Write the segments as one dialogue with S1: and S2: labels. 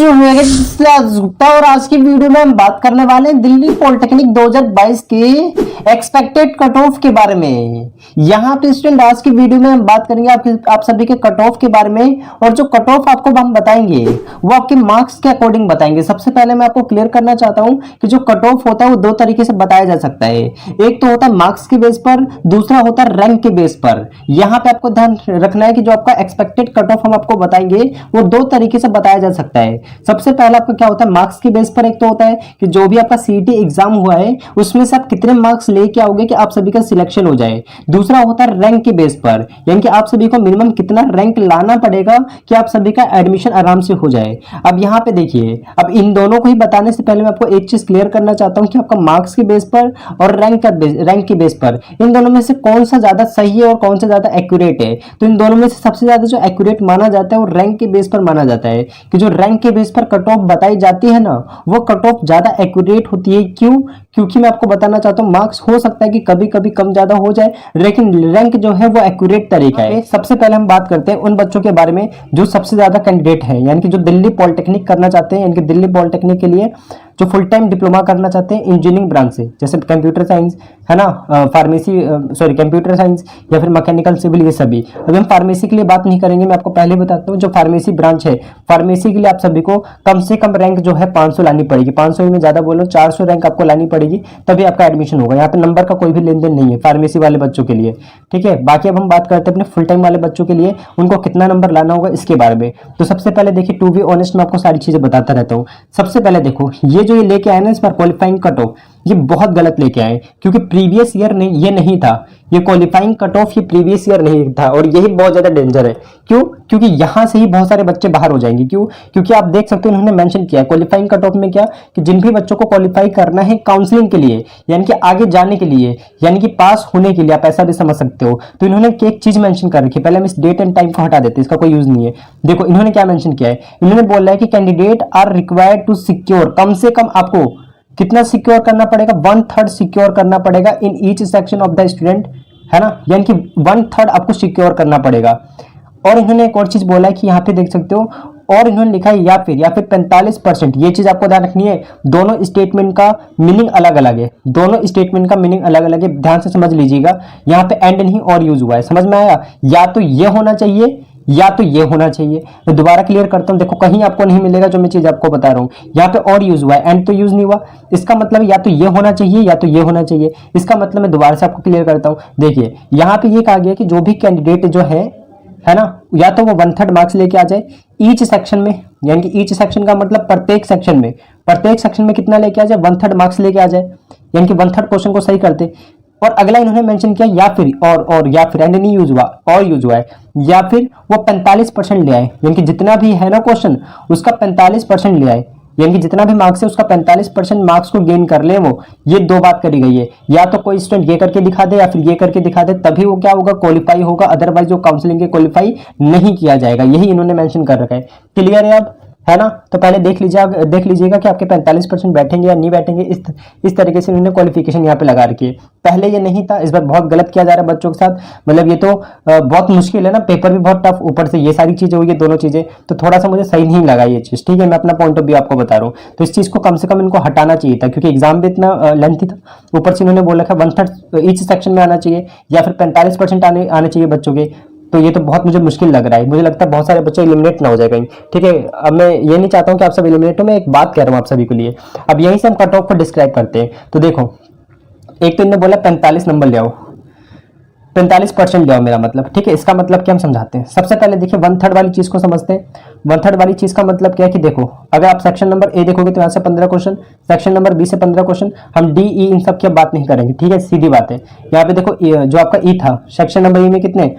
S1: गुप्ता और आज की वीडियो में हम बात करने वाले हैं दिल्ली पॉलिटेक्निक 2022 के एक्सपेक्टेड कट ऑफ के बारे में। यहाँ पे स्टूडेंट आज की वीडियो में हम बात करेंगे आप सभी के कट ऑफ के बारे में, और जो कट ऑफ आपको हम बताएंगे वो आपके मार्क्स के अकॉर्डिंग बताएंगे। सबसे पहले मैं आपको क्लियर करना चाहता हूँ कि जो कट ऑफ होता है वो दो तरीके से बताया जा सकता है। एक तो होता है मार्क्स के बेस पर, दूसरा होता है रैंक के बेस पर। यहाँ पे आपको ध्यान रखना है कि जो आपका एक्सपेक्टेड कट ऑफ हम आपको बताएंगे वो दो तरीके से बताया जा सकता है। सबसे पहला आपका क्या होता है मार्क्स के बेस पर। एक तो होता है कि जो भी आपका सीईटी एग्जाम हुआ है उसमें से आप कितने मार्क्स लेके आओगे कि आप सभी का सिलेक्शन हो जाए। दूसरा होता है रैंक के बेस पर, यानी कि आप सभी को मिनिमम कितना रैंक लाना पड़ेगा कि आप सभी का एडमिशन आराम से हो जाए। अब यहाँ पे देखिए, अब इन दोनों को ही बताने से पहले मैं आपको एक चीज क्लियर करना चाहता हूँ कि आपका मार्क्स के बेस पर और रैंक के बेस पर इन दोनों में से कौन सा ज्यादा सही है और कौन सा ज्यादा एक्यूरेट है। तो इन दोनों में से सबसे ज्यादा जो एक्यूरेट माना जाता है वो रैंक के बेस पर माना जाता है कि जो रैंक के बेस पर कट ऑफ बताई जाती है ना, वो कट ऑफ ज्यादा एक्यूरेट होती है। क्यों? क्योंकि मैं आपको बताना चाहता हूँ मार्क्स हो सकता है कि कभी कभी कम ज्यादा हो जाए, लेकिन रैंक जो है वो एक्यूरेट तरीका है। सबसे पहले हम बात करते हैं उन बच्चों के बारे में जो सबसे ज्यादा कैंडिडेट है, यानी कि जो दिल्ली पॉलिटेक्निक करना चाहते हैं, यानी कि दिल्ली पॉलिटेक्निक के लिए जो फुल टाइम डिप्लोमा करना चाहते हैं इंजीनियरिंग ब्रांच से, जैसे कंप्यूटर साइंस है ना, फार्मेसी कंप्यूटर साइंस या फिर मैकेनिकल सिविल, ये सभी। अभी हम फार्मेसी के लिए बात नहीं करेंगे, मैं आपको पहले बताता हूँ जो फार्मेसी ब्रांच है, फार्मेसी के लिए आप सभी को कम से कम रैंक जो है 500 लानी पड़ेगी। 500 में ज्यादा बोलो 400 रैंक आपको लानी पड़ेगी, तभी आपका एडमिशन होगा। यहाँ पे नंबर का कोई भी लेन देन नहीं है फार्मेसी वाले बच्चों के लिए, ठीक है। बाकी अब हम बात करते हैं अपने फुल टाइम वाले बच्चों के लिए, उनको कितना नंबर लाना होगा इसके बारे में। तो सबसे पहले देखिए, टू बी ऑनेस्ट मैं आपको सारी चीजें बताता रहता हूँ। सबसे पहले देखो, ये जो ये लेके आए ना इस बार क्वालिफाइंग कट ऑफ, ये बहुत गलत लेके आए, क्योंकि प्रीवियस ईयर नहीं, ये नहीं था, ये क्वालिफाइंग कट ऑफ ये प्रीवियस ईयर नहीं था, और यही बहुत ज्यादा डेंजर है। क्यों? क्योंकि यहां से ही बहुत सारे बच्चे बाहर हो जाएंगे। क्यों? क्योंकि आप देख सकते हो उन्होंने मेंशन किया क्वालिफाइंग कट ऑफ में क्या, कि जिन भी बच्चों को क्वालिफाई करना है काउंसलिंग के लिए, यानी कि आगे जाने के लिए, यानी कि पास होने के लिए, आप ऐसा भी समझ सकते हो, तो इन्होंने एक चीज मेंशन कर रखी है। पहले हम इस डेट एंड टाइम को हटा देते हैं, इसका कोई यूज नहीं है। देखो इन्होंने क्या मेंशन किया है, इन्होंने बोला है कि candidate are required to secure, कम से कम आपको कितना सिक्योर करना पड़ेगा, 1/3 सिक्योर करना पड़ेगा in each section of the student, है ना, यानी कि 1/3 आपको सिक्योर करना पड़ेगा। और इन्होंने एक और चीज बोला है कि यहाँ पे देख सकते हो, और इन्होंने लिखा है या फिर 45%। ये चीज आपको ध्यान रखनी है, दोनों स्टेटमेंट का मीनिंग अलग अलग है, दोनों स्टेटमेंट का मीनिंग अलग अलग है, ध्यान से समझ लीजिएगा। यहाँ पे एंड नहीं और यूज हुआ है, समझ में आया? या तो ये होना चाहिए या तो ये होना चाहिए। मैं दोबारा क्लियर करता हूं, देखो कहीं आपको नहीं मिलेगा जो मैं चीज आपको बता रहा हूं। यहाँ पे और यूज हुआ है, एंड तो यूज नहीं हुआ, इसका मतलब या तो ये होना चाहिए या तो ये होना चाहिए। इसका मतलब मैं दोबारा से आपको क्लियर करता हूं। देखिए यहाँ पे ये कहा गया कि जो भी कैंडिडेट जो है ना, या तो वो 1/3 मार्क्स लेके आ जाए ईच सेक्शन में, यानी कि ईच सेक्शन का मतलब प्रत्येक सेक्शन में कितना लेके आ जाए, 1/3 मार्क्स लेके आ जाए, यानी कि 1/3 क्वेश्चन को सही करते। और अगला इन्होंने मेंशन किया या फिर या फिर एंड नहीं यूज हुआ, और यूज हुआ है, या फिर वो 45% ले आए, यानी कि जितना भी है ना क्वेश्चन उसका 45% ले आए, यानी कि जितना भी मार्क्स है उसका 45% मार्क्स को गेन कर ले वो। ये दो बात करी गई है, या तो कोई स्टूडेंट ये करके दिखा दे या फिर ये करके दिखा दे, तभी वो क्या होगा, क्वालिफाई होगा, अदरवाइज जो काउंसलिंग के क्वालिफाई नहीं किया जाएगा। यही इन्होंने मेंशन कर रखा है। क्लियर है अब, है ना? तो पहले देख लीजिएगा कि आपके 45% बैठेंगे या नहीं बैठेंगे। इस तरीके से इन्होंने क्वालिफिकेशन यहाँ पे लगा रखी है। पहले ये नहीं था, इस बार बहुत गलत किया जा रहा है बच्चों के साथ। मतलब ये तो बहुत मुश्किल है ना, पेपर भी बहुत टफ, ऊपर से ये सारी चीजें हुई है, दोनों चीजें, तो थोड़ा सा मुझे सही नहीं लगा ये चीज, ठीक है। मैं अपना पॉइंट ऑफ व्यू आपको बता रहा हूँ। तो इस चीज को कम से कम इनको हटाना चाहिए था, क्योंकि एग्जाम भी इतना लेंथी था, ऊपर से इन्होंने बोला था 1/3 ईच सेक्शन में आना चाहिए, या फिर 45% आने चाहिए बच्चों के। तो ये तो बहुत मुझे मुश्किल लग रहा है, मुझे लगता है बहुत सारे बच्चे एलिमिनेट ना हो जाए कहीं, ठीक है। अब मैं ये नहीं चाहता हूँ कि आप सब एलिमिनेट हो, मैं एक बात कह रहा हूँ आप सभी के लिए। अब यहीं से हम कट ऑफ को डिस्क्राइब करते हैं। तो देखो, एक तो इन्होंने बोला 45 नंबर ले आओ, 45% ले आओ, मेरा मतलब, ठीक है। इसका मतलब क्या हम समझाते हैं। सबसे पहले देखिए 1/3 वाली चीज को समझते हैं। 1/3 वाली चीज का मतलब क्या है कि देखो, अगर आप सेक्शन नंबर ए देखोगे तो यहाँ से 15 क्वेश्चन, सेक्शन नंबर बी से 15 क्वेश्चन, हम डी ई इन सब की बात नहीं करेंगे, ठीक है, सीधी बात है। यहाँ पे देखो जो आपका ई था, सेक्शन नंबर ई में कितने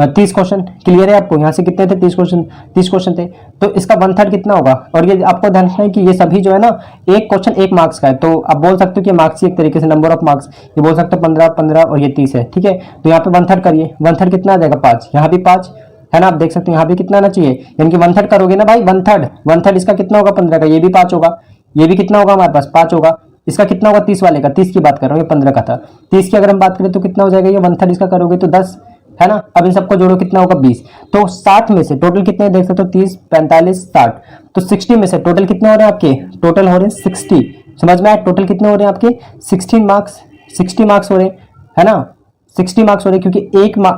S1: 30 क्वेश्चन। क्लियर है आपको? यहाँ से कितने थे, 30 क्वेश्चन थे। तो इसका 1/3 कितना होगा। और ये आपको ध्यान रखना है कि ये सभी जो है ना, एक क्वेश्चन 1 मार्क्स का है, तो आप बोल सकते हो कि मार्क्स ही एक तरीके से नंबर ऑफ मार्क्स, ये बोल सकते हो 15 और ये 30 है, ठीक है। तो यहाँ पे 1/3 करिए, 1/3 कितना आ जाएगा, 5, यहाँ भी 5 है ना, आप देख सकते हो। यहाँ भी कितना आना चाहिए, यानी कि 1/3 करोगे ना भाई, 1/3 इसका कितना होगा, 15 का, ये भी 5 होगा, ये भी कितना होगा हमारे पास, 5 होगा। इसका कितना होगा, 30 वाले का, 30 की बात कर रहा हूँ, ये 15 का था। 30 की अगर हम बात करें तो कितना हो जाएगा, ये 1/3 इसका करोगे तो 10, है ना। अब इन सबको जोड़ो कितना होगा 20। तो 60 में से टोटल कितने देख सकते हो 30 45 60, तो 60 में से टोटल कितने हो रहे हैं आपके, टोटल हो रहे हैं 60। समझ में आया, टोटल कितने हो रहे हैं आपके 16 मार्क्स, 60 मार्क्स हो रहे हैं, है ना। 60 मार्क्स हो रहे हैं क्योंकि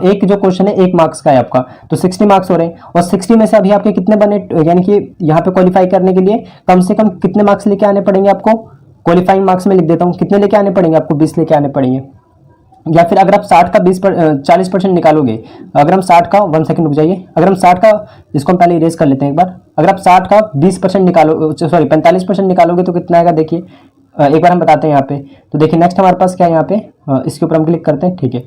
S1: एक जो क्वेश्चन है 1 मार्क्स का है आपका, तो 60 मार्क्स हो रहे हैं। और 60 में से अभी आपके कितने बने, यानी कि यहाँ पे क्वालिफाई करने के लिए कम से कम कितने मार्क्स लेके आने पड़ेंगे आपको, क्वालिफाइंग मार्क्स में लिख देता हूँ, कितने लेके आने पड़ेंगे आपको, 20 लेके आने पड़ेंगे। या फिर अगर आप 60 का 40% निकालोगे, अगर हम 60 का 1 सेकंड रुक जाइए, अगर हम 60 का, इसको हम पहले इरेज कर लेते हैं एक बार, अगर आप 60 का 20% निकालो, सॉरी 45% निकालोगे तो कितना आएगा देखिए, एक बार हम बताते हैं यहाँ पे। तो देखिए नेक्स्ट हमारे पास क्या है यहाँ पे, इसके ऊपर हम क्लिक करते हैं, ठीक है।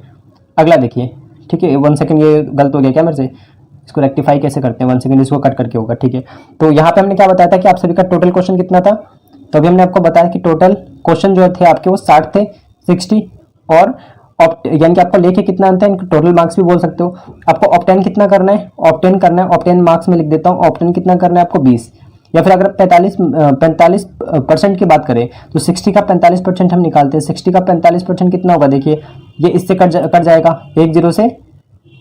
S1: अगला देखिए, ठीक है 1 सेकंड, ये गलत हो गया क्या मेरे से, इसको रेक्टिफाई कैसे करते हैं, 1 सेकंड, इसको कट करके होगा, ठीक है। तो यहाँ पे हमने क्या बताया था कि आप सभी का टोटल क्वेश्चन कितना था, तो अभी हमने आपको बताया कि टोटल क्वेश्चन जो थे आपके वो 60 थे, 60 और यानी कि आपको लेके कितना आता है, इनको टोटल मार्क्स भी बोल सकते हो। आपको ऑब्टेन कितना करना है, ऑब्टेन करना है, ऑब्टेन मार्क्स में लिख देता हूँ, ऑब्टेन कितना करना है आपको 20। या फिर अगर 45% की बात करें तो 60 का 45% हम निकालते हैं, 60 का 45% कितना होगा देखिए, ये इससे कट जाएगा, 1 0 से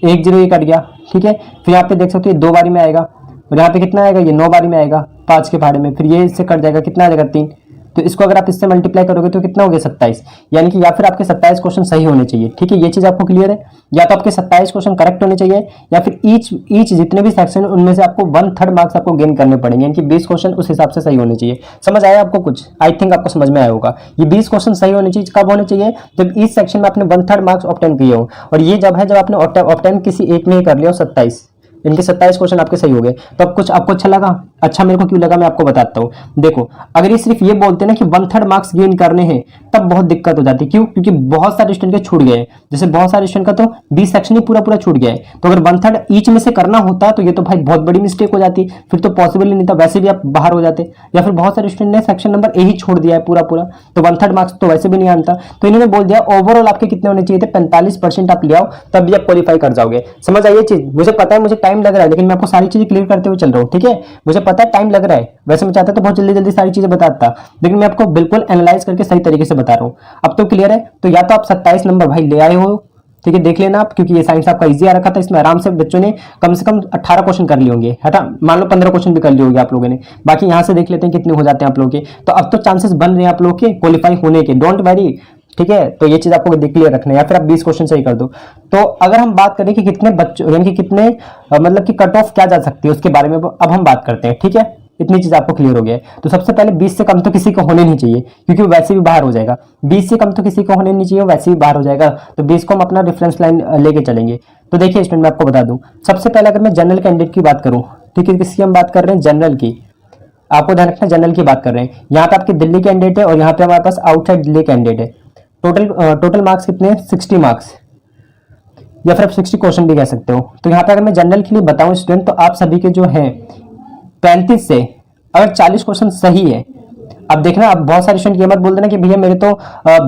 S1: 1 0 ये कट गया, ठीक है। फिर यहाँ पे देख सकते हो 2 बारी में आएगा, और यहाँ पे कितना आएगा, ये 9 बारी में आएगा 5 के भाड़े में, फिर ये इससे कट जाएगा, कितना आ जाएगा 3। तो इसको अगर आप इससे मल्टीप्लाई करोगे तो कितना हो गया 27, यानी कि या फिर आपके 27 क्वेश्चन सही होने चाहिए, ठीक है। ये चीज आपको क्लियर है, या तो आपके 27 क्वेश्चन करेक्ट होने चाहिए, या फिर ईच जितने भी सेक्शन उनमें से आपको 1/3 मार्क्स आपको गेन करने पड़ेंगे, यानी कि 20 क्वेश्चन उस हिसाब से सही होने चाहिए। समझ आया आपको कुछ, आई थिंक आपको समझ में आया होगा। ये 20 क्वेश्चन सही होने चाहिए, कब होने चाहिए, जब इस सेक्शन में आपने 1/3 मार्क्स ऑब्टेन किए हो, और ये जब है जब आपने ऑब्टेन किसी एक में ही कर लिया हो 27, इनके 27 क्वेश्चन आपके सही हो गए। तो अब कुछ आपको अच्छा लगा, अच्छा मेरे को क्यों लगा मैं आपको बताता हूँ। देखो अगर ये सिर्फ ये बोलते ना कि 1/3 मार्क्स गेन करने हैं, तब बहुत दिक्कत हो जाती है। क्यों, क्योंकि बहुत सारे स्टूडेंट के छूट गए, जैसे बहुत सारे स्टूडेंट का तो 20 सेक्शन ही पूरा छूट गया है। तो अगर 1/3 ईच में से करना होता तो ये तो भाई बहुत बड़ी मिस्टेक हो जाती, फिर तो पॉसिबल ही नहीं था, वैसे भी आप बाहर हो जाते। या फिर बहुत सारे स्टूडेंट ने सेक्शन नंबर ए ही छोड़ दिया है पूरा, तो 1/3 मार्क्स तो वैसे भी नहीं आता। तो इन्होंने बोल दिया ओवरऑल आपके कितने होने चाहिए थे, 45% आप ले आओ, तब भी आप क्वालिफाई कर जाओगे। समझ आई ये चीज, मुझे पता है मुझे टाइम लग रहा है, लेकिन मैं आपको सारी चीजें क्लियर करते हुए चल रहा हूँ, ठीक है। मुझे पता है टाइम लग रहा है, वैसे मैं चाहता तो बहुत जल्दी जल्दी सारी चीजें बताता, लेकिन मैं आपको बिल्कुल एनालाइज करके सही तरीके से बता रहा हूँ। अब तो क्लियर है, तो या तो आप 27 नंबर भाई ले आए हो, ठीक है, देख लेना आप, क्योंकि ये साइंस आपका इजी आ रखा था, इसमें आराम से बच्चों ने कम से कम 18 क्वेश्चन कर लिए होंगे, है ना, मान लो 15 क्वेश्चन भी कर लिए होंगे आप लोगों ने। बाकी यहाँ से देख लेते हैं कितने हो जाते हैं आप लोगों के। तो अब तो चांसेस बन रहे हैं आप लोग के क्वालिफाई होने के, डोंट वरी, ठीक है। तो ये चीज आपको क्लियर रखना है, या फिर आप 20 क्वेश्चन सही कर दो। तो अगर हम बात करें कि कितने बच्चों, यानी कि कितने मतलब कि कट ऑफ क्या जा सकती है उसके बारे में अब हम बात करते हैं, ठीक है। इतनी चीज आपको क्लियर हो गया है। तो सबसे पहले 20 से कम तो किसी को होने नहीं चाहिए, क्योंकि वो वैसे भी बाहर हो जाएगा। 20 से कम तो किसी को होने नहीं चाहिए, वैसे भी बाहर हो जाएगा। तो 20 को हम अपना रेफरेंस लाइन लेके चलेंगे। तो देखिए स्टूडेंट, मैं आपको बता दूं, सबसे पहले अगर मैं जनरल कैंडिडेट की बात करूं, ठीक है, किसकी हम बात कर रहे हैं, जनरल की। आपको ध्यान रखना, जनरल की बात कर रहे हैं। यहाँ पे आपकी दिल्ली कैंडिडेट है, और यहाँ पे हमारे पास आउटसाइड दिल्ली कैंडिडेट है। टोटल मार्क्स कितने हैं, 60 मार्क्स, या फिर आप 60 क्वेश्चन भी कह सकते हो। तो यहाँ पे अगर मैं जनरल के लिए बताऊं स्टूडेंट, तो आप सभी के जो है 35 से अगर 40 क्वेश्चन सही है, अब देखना, अब बहुत सारे स्टूडेंट ये मत बोल देना कि भैया मेरे तो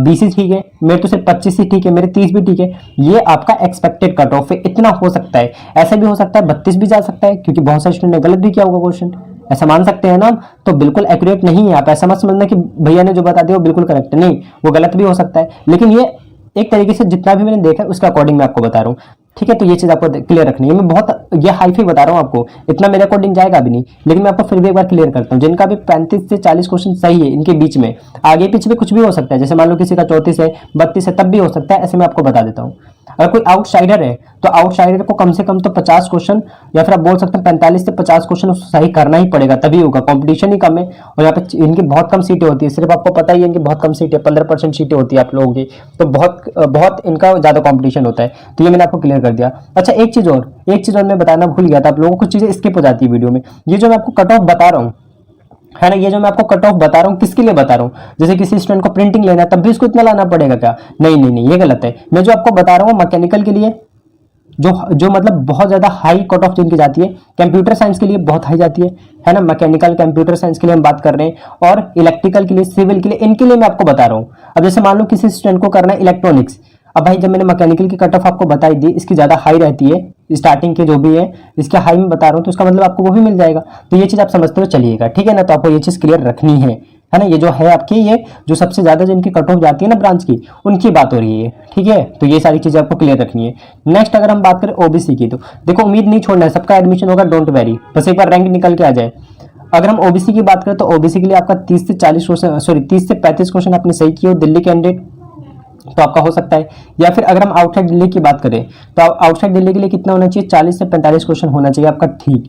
S1: 20 ही ठीक है, मेरे तो सिर्फ 25 ही ठीक है, मेरे 30 भी ठीक है। ये आपका एक्सपेक्टेड कट ऑफ है, इतना हो सकता है। ऐसा भी हो सकता है 32 भी जा सकता है, क्योंकि बहुत सारे स्टूडेंट ने गलत भी किया होगा क्वेश्चन, ऐसा मान सकते हैं ना। तो बिल्कुल एक्यूरेट नहीं है, आप ऐसा मत समझना कि भैया ने जो बता दिया वो बिल्कुल करेक्ट है, नहीं, वो गलत भी हो सकता है। लेकिन ये एक तरीके से जितना भी मैंने देखा उसके अकॉर्डिंग मैं आपको बता रहा हूँ, ठीक है। तो ये चीज आपको क्लियर रखनी है। मैं बहुत ये हाईफाई बता रहा हूँ आपको, इतना मेरे अकॉर्डिंग जाएगा भी नहीं, लेकिन मैं आपको फिर भी एक बार क्लियर करता हूँ। जिनका भी 35 से 40 क्वेश्चन सही है, इनके बीच में आगे पीछे भी कुछ भी हो सकता है, जैसे मान लो किसी का 34 है, 32 है, तब भी हो सकता है, ऐसे मैं आपको बता देता हूँ। अगर कोई आउटसाइडर है, तो आउटसाइडर को कम से कम तो 50 क्वेश्चन, या फिर आप बोल सकते हैं 45 से 50 क्वेश्चन सही करना ही पड़ेगा, तभी होगा। कंपटीशन ही कम है, और यहाँ पे इनकी बहुत कम सीटें होती है, सिर्फ आपको पता ही है इनकी बहुत कम सीटें, 15% सीटें होती है आप लोगों की। तो बहुत इनका ज्यादा कॉम्पिटिशन होता है। तो ये मैंने आपको क्लियर कर दिया। अच्छा, एक चीज और मैं बताना भूल गया था, आप लोगों को कुछ चीजें स्किप हो जाती है वीडियो में। ये जो मैं आपको कट ऑफ बता रहा हूँ, है ना, ये जो मैं आपको कट ऑफ बता रहा हूँ, किसके लिए बता रहा हूँ, जैसे किसी स्टूडेंट को प्रिंटिंग लेना है, तब भी उसको इतना लाना पड़ेगा क्या, नहीं नहीं नहीं, ये गलत है। मैं जो आपको बता रहा हूँ मैकेनिकल के लिए, जो मतलब बहुत ज्यादा हाई कट ऑफ जिनकी जाती है, कंप्यूटर साइंस के लिए बहुत हाई जाती है ना, मैकेनिकल कंप्यूटर साइंस के लिए हम बात कर रहे हैं, और इलेक्ट्रिकल के लिए, सिविल के लिए, इनके लिए मैं आपको बता रहा हूँ। अब जैसे मान लो किसी स्टूडेंट को करना है इलेक्ट्रॉनिक्स, अब भाई जब मैंने मैकेनिकल की कट ऑफ आपको बताई दी, इसकी ज्यादा हाई रहती है, स्टार्टिंग के जो भी है इसके हाई में बता रहा हूँ, तो इसका मतलब आपको वो भी मिल जाएगा। तो ये चीज आप समझते हुए चलिएगा, ठीक है ना। तो आपको ये चीज क्लियर रखनी है है ना। ये जो है आपकी, ये जो सबसे ज्यादा जिनकी कट ऑफ जाती है ना ब्रांच की, उनकी बात हो रही है, ठीक है। तो ये सारी चीजें आपको क्लियर रखनी है। नेक्स्ट अगर हम बात करें ओबीसी की, तो देखो उम्मीद नहीं छोड़ना है, सबका एडमिशन होगा, डोंट वेरी, बस एक बार रैंक निकल के आ जाए। अगर हम ओबीसी की बात करें तो ओबीसी के लिए आपका 30 से 40 क्वेश्चन, सॉरी 30 से 35 क्वेश्चन आपने सही किए हो दिल्ली कैंडिडेट, तो आपका हो सकता है। या फिर अगर हम आउटसाइड दिल्ली की बात करें तो आउटसाइड दिल्ली के लिए कितना होना चाहिए, 40 से 45 क्वेश्चन होना चाहिए आपका, ठीक।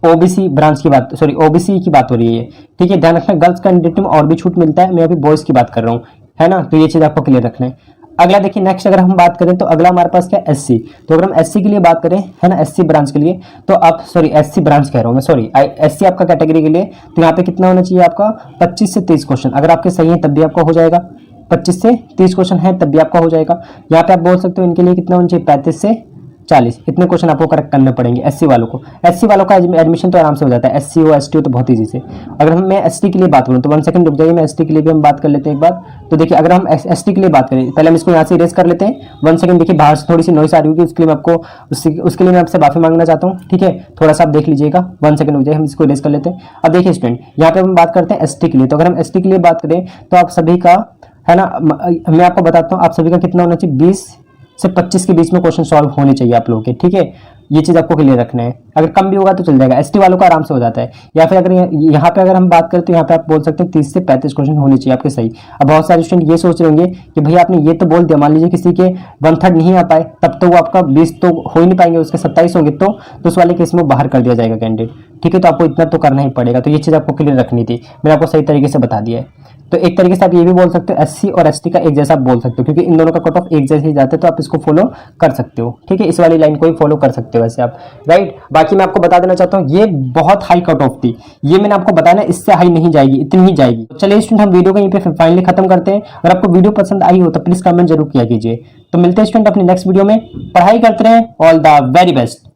S1: ओबीसी ब्रांच की बात, सॉरी ओबीसी की बात हो रही है, ठीक है। ध्यान रखना गर्ल्स कैंडिडेट में और भी छूट मिलता है, मैं अभी बॉयज की बात कर रहा हूँ, है ना। तो ये चीज आपको क्लियर रखना है। अगला देखिए, नेक्स्ट अगर हम बात करें तो अगला हमारे पास क्या है, एससी। तो अगर हम एससी के लिए बात करें, है ना, एससी ब्रांच के लिए, तो आप, सॉरी एससी ब्रांच कह रहा हूँ मैं, सॉरी एससी आपका कैटेगरी के लिए, तो यहाँ पे कितना होना चाहिए आपका, 25 से 30 क्वेश्चन। अगर आपके सही है तब भी आपका हो जाएगा, 25 से 30 क्वेश्चन है तब भी आपका हो जाएगा। यहाँ पे आप बोल सकते हो इनके लिए कितना होना चाहिए, 35 से 40, इतने क्वेश्चन आपको करेक्ट करने पड़ेंगे एससी वालों को। एससी वालों का एडमिशन तो आराम से हो जाता है, एससी हो एसटी हो तो बहुत ईजी से। अगर हम मैं एसटी के लिए बात करूँ तो 1 सेकंड रुक जाइए, मैं एसटी के लिए भी हम बात कर लेते हैं एक बार। तो देखिए अगर हम एसटी के लिए बात करें, पहले हम इसको यहाँ से इरेज कर लेते हैं। 1 सेकंड, देखिए बाहर से थोड़ी सी नॉइस आ रही होगी, उसके लिए मैं आपको उसके लिए मैं आपसे माफी मांगना चाहता हूँ, ठीक है। थोड़ा सा आप देख लीजिएगा, 1 सेकंड रुक जाइए, हम इसको इरेज कर लेते हैं। अब देखिए स्टूडेंट, यहाँ पे हम बात करते हैं एसटी के लिए। तो अगर हम एसटी के लिए बात करें तो आप सभी का, है ना, मैं आपको बताता हूँ, आप सभी का कितना होना चाहिए, 20 से 25 के बीच में क्वेश्चन सॉल्व होने चाहिए आप लोगों के, ठीक है। ये चीज आपको क्लियर रखना है, अगर कम भी होगा तो चल जाएगा, एसटी वालों का आराम से हो जाता है। या फिर अगर यहाँ पे अगर हम बात करें तो यहाँ पे आप बोल सकते हैं 30 से 35 क्वेश्चन होने चाहिए आपके सही। अब बहुत सारे स्टूडेंट ये सोच रहे होंगे कि भैया आपने ये तो बोल दिया, मान लीजिए किसी के 1/3 नहीं आ पाए, तब तो वो आपका 20 तो हो ही नहीं पाएंगे, उसके 27 होंगे, तो उस वाले केस में बाहर कर दिया जाएगा कैंडिडेट, ठीक है। तो आपको इतना तो करना ही पड़ेगा, तो ये चीज आपको क्लियर रखनी थी, मैंने आपको सही तरीके से बता दिया है। तो एक तरीके से आप ये भी बोल सकते हो एससी और एसटी का एक जैसा बोल सकते हो, क्योंकि इन दोनों का कट ऑफ एक जैसे ही जाते हैं, तो आप इसको फॉलो कर सकते हो, ठीक है। इस वाली लाइन को ही फॉलो कर सकते हो वैसे आप, राइट। बाकी मैं आपको बता देना चाहता हूँ, ये बहुत हाई कट ऑफ थी, ये मैंने आपको बताया ना, इससे हाई नहीं जाएगी, इतनी ही जाएगी। चलिए स्टूडेंट, हम वीडियो को यहीं पे फाइनली खत्म करते हैं। अगर आपको वीडियो पसंद आई हो तो प्लीज कमेंट जरूर किया कीजिए। तो मिलते हैं स्टूडेंट अपनी नेक्स्ट वीडियो में, पढ़ाई करते रहें, ऑल द वेरी बेस्ट।